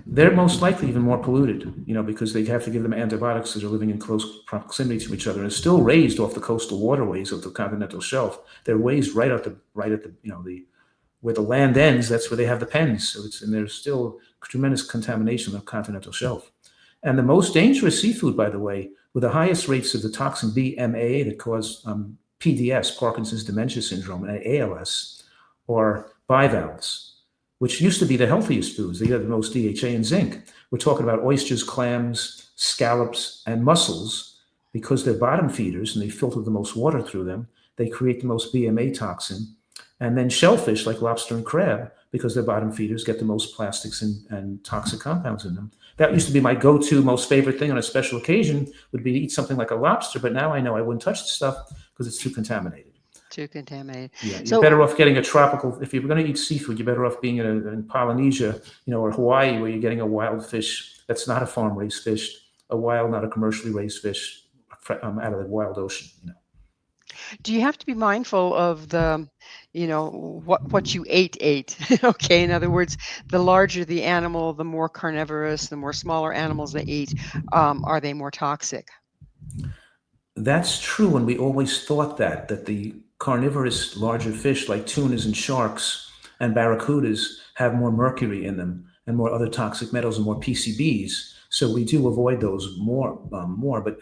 They're most likely even more polluted, because they have to give them antibiotics because they're living in close proximity to each other. And it's still raised off the coastal waterways of the continental shelf. They're raised right at the where the land ends. That's where they have the pens. So there's still tremendous contamination of the continental shelf. And the most dangerous seafood, by the way, with the highest rates of the toxin BMA that cause PDS, Parkinson's dementia syndrome, and ALS, or bivalves, which used to be the healthiest foods. They have the most DHA and zinc. We're talking about oysters, clams, scallops, and mussels. Because they're bottom feeders and they filter the most water through them, they create the most BMA toxin. And then shellfish like lobster and crab, because they're bottom feeders, get the most plastics and toxic compounds in them. That used to be my go-to most favorite thing on a special occasion, would be to eat something like a lobster, but now I know I wouldn't touch the stuff because it's too contaminated. Too contaminated. Yeah, you're better off getting a tropical, if you're going to eat seafood, you're better off being in Polynesia, or Hawaii, where you're getting a wild fish that's not a farm-raised fish, a wild, not a commercially raised fish out of the wild ocean. Do you have to be mindful of the, what you ate? Okay, in other words, the larger the animal, the more carnivorous, the more smaller animals they eat, are they more toxic? That's true, and we always thought that the carnivorous larger fish like tunas and sharks and barracudas have more mercury in them and more other toxic metals and more PCBs. So we do avoid those more. But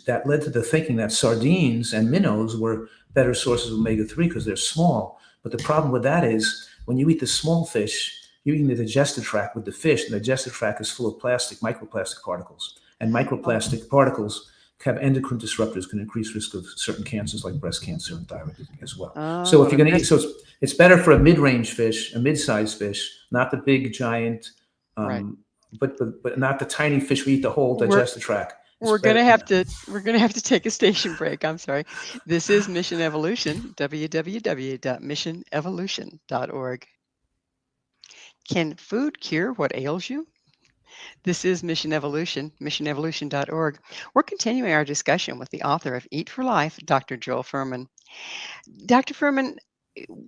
that led to the thinking that sardines and minnows were better sources of omega-3 because they're small. But the problem with that is when you eat the small fish, you're eating the digestive tract with the fish. And the digestive tract is full of microplastic particles. And microplastic particles have endocrine disruptors, can increase risk of certain cancers like breast cancer and thyroid as well. So if you're going to eat, it's better for a mid-range fish, a mid-sized fish, not the big giant, right. But not the tiny fish we eat the whole digestive tract. We're gonna have to take a station break. I'm sorry. This is Mission Evolution. www.missionevolution.org. Can food cure what ails you? This is Mission Evolution, missionevolution.org. We're continuing our discussion with the author of Eat for Life, Dr. Joel Fuhrman. Dr. Fuhrman,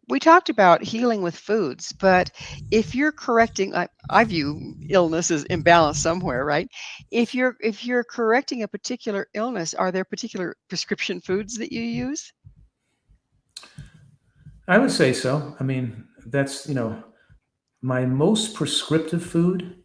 we talked about healing with foods, but if you're correcting, I view illness as imbalance somewhere, right? If you're correcting a particular illness, are there particular prescription foods that you use? I would say so. I mean, that's, my most prescriptive food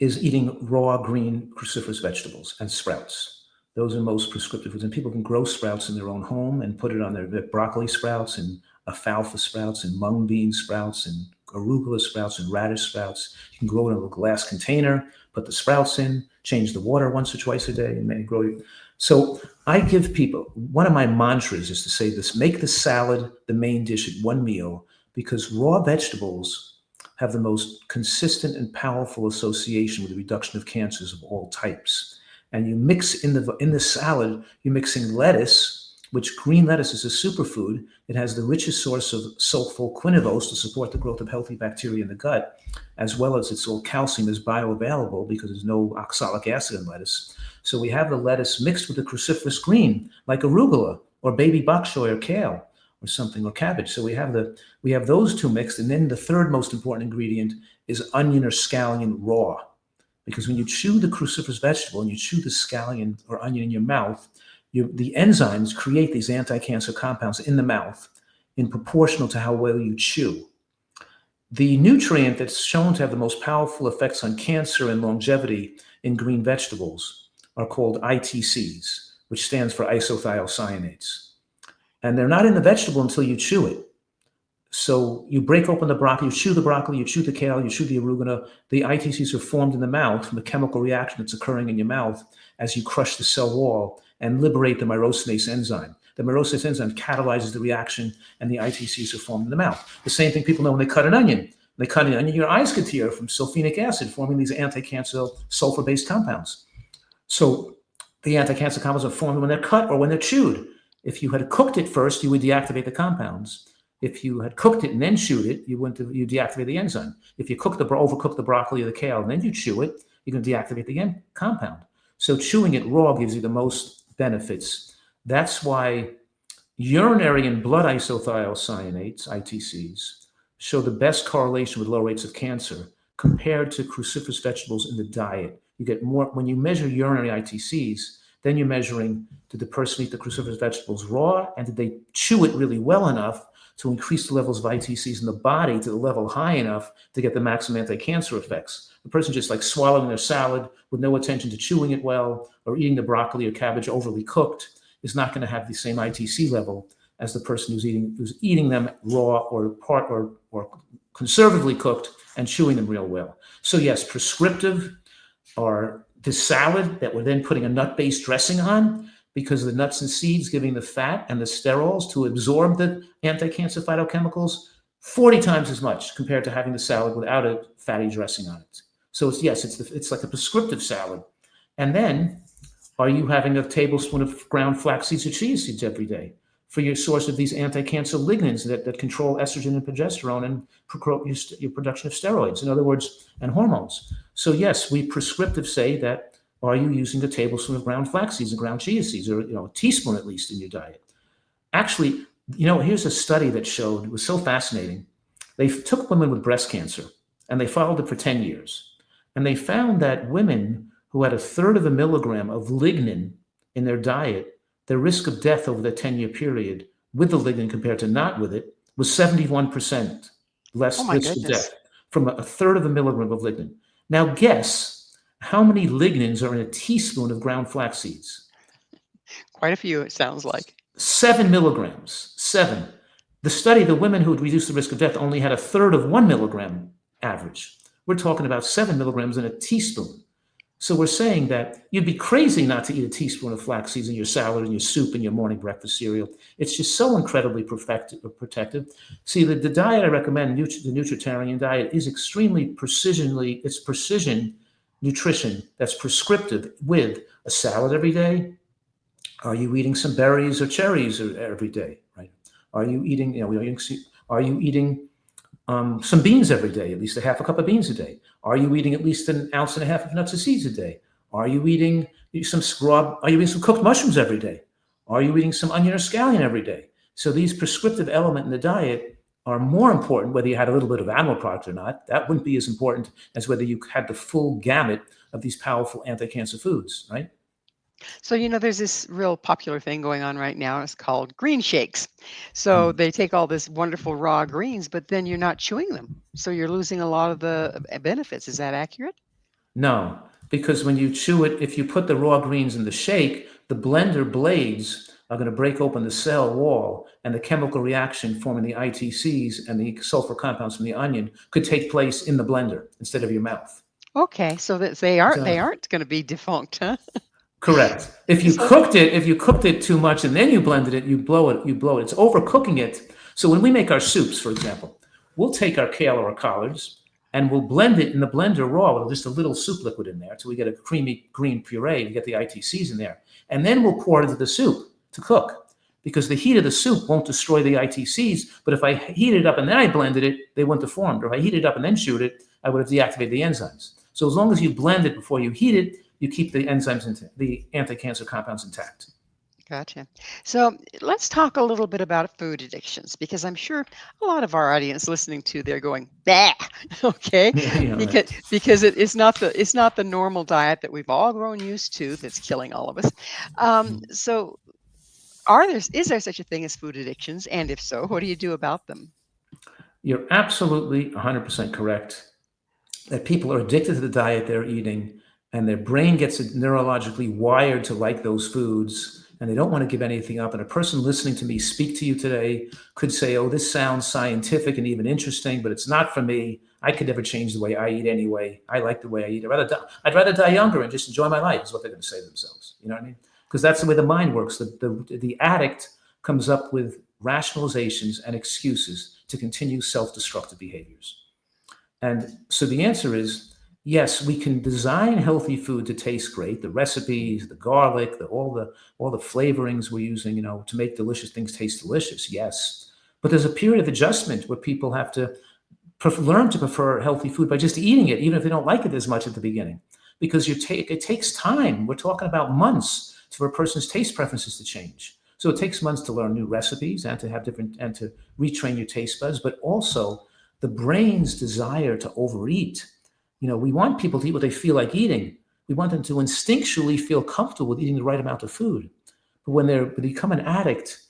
is eating raw green cruciferous vegetables and sprouts. Those are most prescriptive foods. And people can grow sprouts in their own home and put it on their broccoli sprouts and alfalfa sprouts and mung bean sprouts and arugula sprouts and radish sprouts. You can grow it in a glass container, put the sprouts in, change the water once or twice a day, and then grow it. So I give people, one of my mantras is to say this: make the salad the main dish at one meal, because raw vegetables have the most consistent and powerful association with the reduction of cancers of all types. And you mix in the salad, you're mixing lettuce, which green lettuce is a superfood. It has the richest source of sulfoquinidose to support the growth of healthy bacteria in the gut, as well as its all calcium is bioavailable because there's no oxalic acid in lettuce. So we have the lettuce mixed with the cruciferous green, like arugula or baby bok choy or kale or something, or cabbage. So we have those two mixed. And then the third most important ingredient is onion or scallion raw. Because when you chew the cruciferous vegetable and you chew the scallion or onion in your mouth, the enzymes create these anti-cancer compounds in the mouth in proportional to how well you chew. The nutrient that's shown to have the most powerful effects on cancer and longevity in green vegetables are called ITCs, which stands for isothiocyanates. And they're not in the vegetable until you chew it. So you break open the broccoli, you chew the kale, you chew the arugula. The ITCs are formed in the mouth from a chemical reaction that's occurring in your mouth as you crush the cell wall and liberate the myrosinase enzyme. The myrosinase enzyme catalyzes the reaction, and the ITCs are formed in the mouth. The same thing people know when they cut an onion. When they cut an onion, your eyes get tear from sulfenic acid, forming these anti-cancer sulfur-based compounds. So the anti-cancer compounds are formed when they're cut or when they're chewed. If you had cooked it first, you would deactivate the compounds. If you had cooked it and then chewed it, you deactivate the enzyme. If you overcook the broccoli or the kale and then you chew it, you're going to deactivate the compound. So chewing it raw gives you the most benefits. That's why urinary and blood isothiocyanates, ITCs, show the best correlation with low rates of cancer compared to cruciferous vegetables in the diet. You get more, when you measure urinary ITCs, then you're measuring, did the person eat the cruciferous vegetables raw, and did they chew it really well enough to increase the levels of ITCs in the body to the level high enough to get the maximum anti-cancer effects. The person just like swallowing their salad with no attention to chewing it well, or eating the broccoli or cabbage overly cooked, is not going to have the same ITC level as the person who's eating them raw or conservatively cooked, and chewing them real well. So yes, prescriptive are the salad that we're then putting a nut-based dressing on, because of the nuts and seeds giving the fat and the sterols to absorb the anti-cancer phytochemicals 40 times as much compared to having the salad without a fatty dressing on it. So it's like a prescriptive salad. And then, are you having a tablespoon of ground flax seeds or chia seeds every day for your source of these anti-cancer lignans that control estrogen and progesterone and your production of steroids, in other words, and hormones? So yes, we prescriptive say that, are you using a tablespoon of ground flax seeds and ground chia seeds, or a teaspoon at least in your diet? Actually, here's a study that showed, it was so fascinating. They took women with breast cancer and they followed it for 10 years. And they found that women who had 1/3 of a milligram of lignin in their diet, their risk of death over the 10-year period with the lignin compared to not with it was 71% less Oh my risk of goodness. death from 1/3 of a milligram of lignin. Now guess how many lignins are in a teaspoon of ground flax seeds? Quite a few, it sounds like. 7 milligrams. 7. The study, the women who had reduced the risk of death only had 1/3 of 1 milligram average. We're talking about 7 milligrams in a teaspoon. So we're saying that you'd be crazy not to eat a teaspoon of flax seeds in your salad and your soup and your morning breakfast cereal. It's just so incredibly protective. See, the diet I recommend, the nutritarian diet, is extremely it's precision nutrition that's prescriptive with a salad every day. Are you eating some berries or cherries every day, right? Are you eating, are you eating some beans every day, at least a half a cup of beans a day? Are you eating at least 1.5 ounces of nuts and seeds a day? Are you eating some Are you eating some cooked mushrooms every day? Are you eating some onion or scallion every day? So these prescriptive elements in the diet are more important whether you had a little bit of animal product or not. That wouldn't be as important as whether you had the full gamut of these powerful anti-cancer foods, right? So, there's this real popular thing going on right now. It's called green shakes. So they take all this wonderful raw greens, but then you're not chewing them. So you're losing a lot of the benefits. Is that accurate? No, because when you chew it, if you put the raw greens in the shake, the blender blades are going to break open the cell wall, and the chemical reaction forming the ITCs and the sulfur compounds from the onion could take place in the blender instead of your mouth. Okay, so that they aren't going to be defunct, huh? Correct. If you So- cooked it too much and then you blended it, you blow it. It's overcooking it. So when we make our soups, for example, we'll take our kale or our collards and we'll blend it in the blender raw with just a little soup liquid in there until we get a creamy green puree. We get the ITCs in there. And then we'll pour it into the soup to cook, because the heat of the soup won't destroy the ITCs. But if I heated it up and then I blended it, they wouldn't have formed. Or if I heated it up and then chewed it, I would have deactivated the enzymes. So as long as you blend it before you heat it, you keep the enzymes intact, the anti-cancer compounds intact. Gotcha. So let's talk a little bit about food addictions, because I'm sure a lot of our audience listening to, they're going, bah, okay, because it's not the normal diet that we've all grown used to that's killing all of us. So is there such a thing as food addictions? And if so, what do you do about them? You're absolutely 100% correct that people are addicted to the diet they're eating, and their brain gets neurologically wired to like those foods, and they don't want to give anything up. And a person listening to me speak to you today could say, oh, this sounds scientific and even interesting, but it's not for me. I could never change the way I eat anyway. I like the way I eat. I'd rather die younger and just enjoy my life, is what they're going to say to themselves. You know what I mean? Because that's the way the mind works. The addict comes up with rationalizations and excuses to continue self-destructive behaviors. And so the answer is, yes, we can design healthy food to taste great. The recipes, the garlic, all the flavorings we're using, to make delicious things taste delicious. Yes, but there's a period of adjustment where people have to learn to prefer healthy food by just eating it, even if they don't like it as much at the beginning, because it takes time. We're talking about months for a person's taste preferences to change. So it takes months to learn new recipes and to retrain your taste buds, but also the brain's desire to overeat. We want people to eat what they feel like eating. We want them to instinctually feel comfortable with eating the right amount of food. But when they become an addict,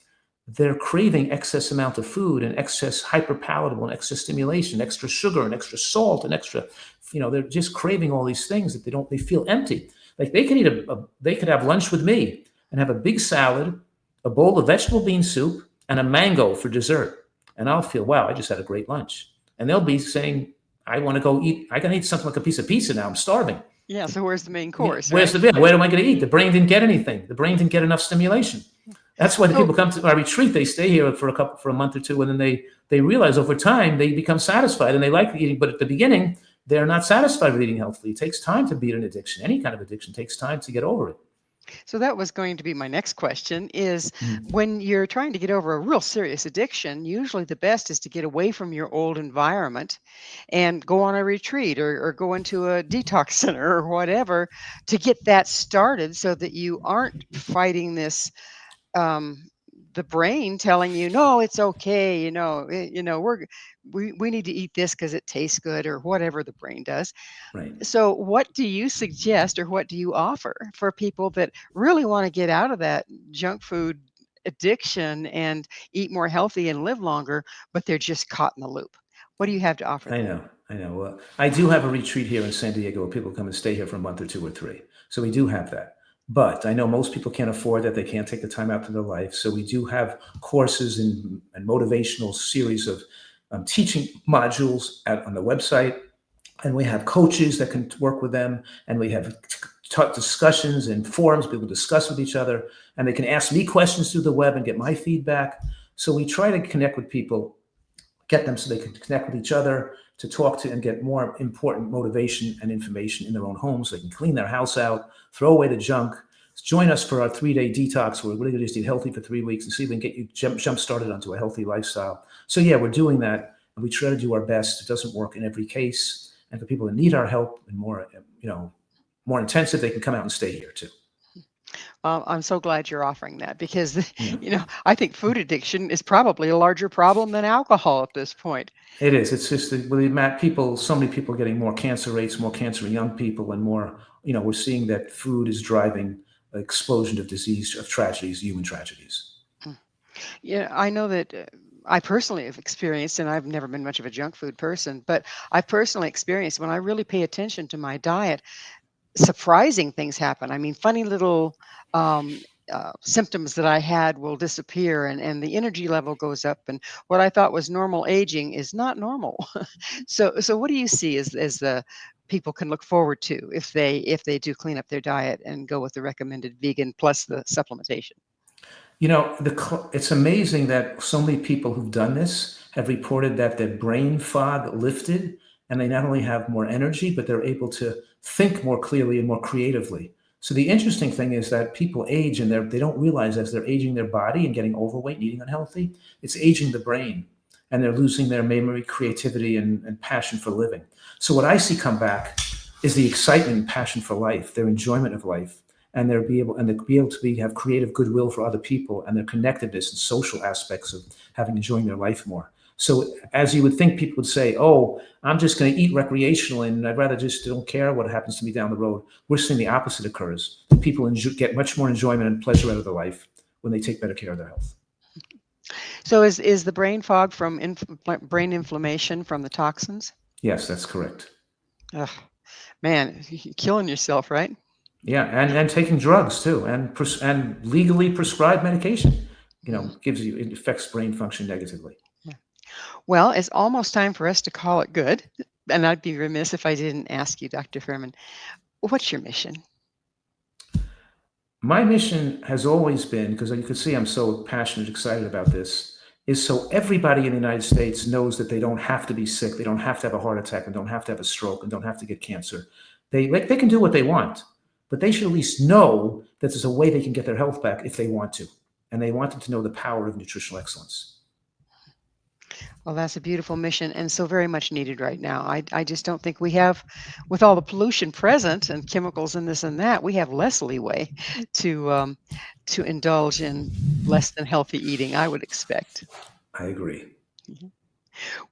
they're craving excess amount of food and excess hyperpalatable and extra stimulation, extra sugar and extra salt and extra, they're just craving all these things that they feel empty. Like they could have lunch with me and have a big salad, a bowl of vegetable bean soup, and a mango for dessert. And I'll feel, wow, I just had a great lunch. and they'll be saying, I want to go eat. I can eat something like a piece of pizza now. I'm starving. Yeah. So where's the main Yeah, course, where's right? the bill? Where am I going to eat? The brain didn't get anything. The brain didn't get enough stimulation. That's why the So people come to our retreat. They stay here for a month or two, and then they realize over time they become satisfied and they like eating. But at the beginning, they're not satisfied with eating healthily. It takes time to beat an addiction. Any kind of addiction takes time to get over it. So that was going to be my next question is Mm. when you're trying to get over a real serious addiction, usually the best is to get away from your old environment and go on a retreat or go into a detox center or whatever to get that started so that you aren't fighting this um the brain telling you no it's okay we need to eat this because it tastes good or whatever the brain does. Right. So, what do you suggest or what do you offer for people that really want to get out of that junk food addiction and eat more healthy and live longer, but they're just caught in the loop? What do you have to offer I them? know. I know. Well, I do have a retreat here in San Diego where people come and stay here for a month or two or three. So we do have that. But I know most people can't afford that. They can't take the time out to their life. So we do have courses and motivational series of teaching modules on the website. And we have coaches that can work with them. And we have discussions and forums. People discuss with each other. And they can ask me questions through the web and get my feedback. So we try to connect with people, get them so they can connect with each other, to talk to and get more important motivation and information in their own homes. So they can clean their house out, throw away the junk. Join us for our 3-day detox where we're going to just eat healthy for 3 weeks and see if we can get you jump started onto a healthy lifestyle. So yeah, we're doing that, and we try to do our best. It doesn't work in every case, and for people that need our help and more intensive, they can come out and stay here too. I'm so glad you're offering that because, Yeah. I think food addiction is probably a larger problem than alcohol at this point. It is. It's just that with the amount people, so many people getting more cancer rates, more cancer in young people, and more. We're seeing that food is driving an explosion of disease, of tragedies, human tragedies. Mm. Yeah, I know that I personally have experienced, and I've never been much of a junk food person, but I've personally experienced when I really pay attention to my diet, surprising things happen. I mean, funny little um, symptoms that I had will disappear, and the energy level goes up, and what I thought was normal aging is not normal. So what do you see as the people can look forward to if they do clean up their diet and go with the recommended vegan plus the supplementation? It's amazing that so many people who've done this have reported that their brain fog lifted, and they not only have more energy, but they're able to think more clearly and more creatively. So the interesting thing is that people age, and they don't realize as they're aging their body and getting overweight and eating unhealthy, it's aging the brain, and they're losing their memory, creativity, and passion for living. So what I see come back is the excitement and passion for life, their enjoyment of life, and they'll be able to have creative goodwill for other people, and their connectedness and social aspects of enjoying their life more. So as you would think, people would say, "Oh, I'm just going to eat recreationally, and I'd rather just don't care what happens to me down the road." We're seeing the opposite occurs. That people get much more enjoyment and pleasure out of their life when they take better care of their health. So is the brain fog from brain inflammation from the toxins? Yes, that's correct. Ugh, man, you're killing yourself, right? Yeah, and taking drugs too, and legally prescribed medication, Mm, it affects brain function negatively. yeah. Well, it's almost time for us to call it good, and I'd be remiss if I didn't ask you, Dr. Fuhrman, what's your mission? My mission has always been, because you can see I'm so passionate, excited about this, is so everybody in the United States knows that they don't have to be sick, they don't have to have a heart attack, and don't have to have a stroke, and don't have to get cancer. They can do what they want, but they should at least know that there's a way they can get their health back if they want to, and they want them to know the power of nutritional excellence. Well, that's a beautiful mission and so very much needed right now. I just don't think we have, with all the pollution present and chemicals and this and that, we have less leeway to indulge in less than healthy eating, I would expect. I agree. Mhm.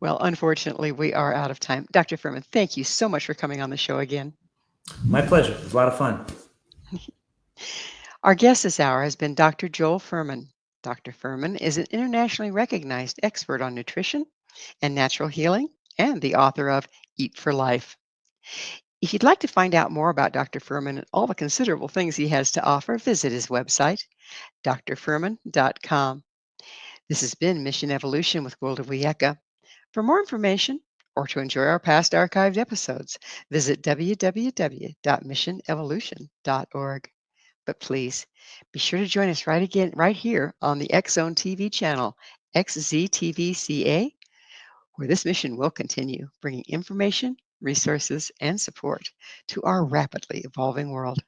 Well, unfortunately, we are out of time. Dr. Fuhrman, thank you so much for coming on the show again. My pleasure. It was a lot of fun. Our guest this hour has been Dr. Joel Fuhrman. Dr. Fuhrman is an internationally recognized expert on nutrition and natural healing and the author of Eat for Life. If you'd like to find out more about Dr. Fuhrman and all the considerable things he has to offer, visit his website, drfuhrman.com. This has been Mission Evolution with Gwilda Wiyaka. For more information, or to enjoy our past archived episodes, visit www.missionevolution.org. But please be sure to join us right here on the X Zone TV channel, XZTVCA, where this mission will continue, bringing information, resources, and support to our rapidly evolving world.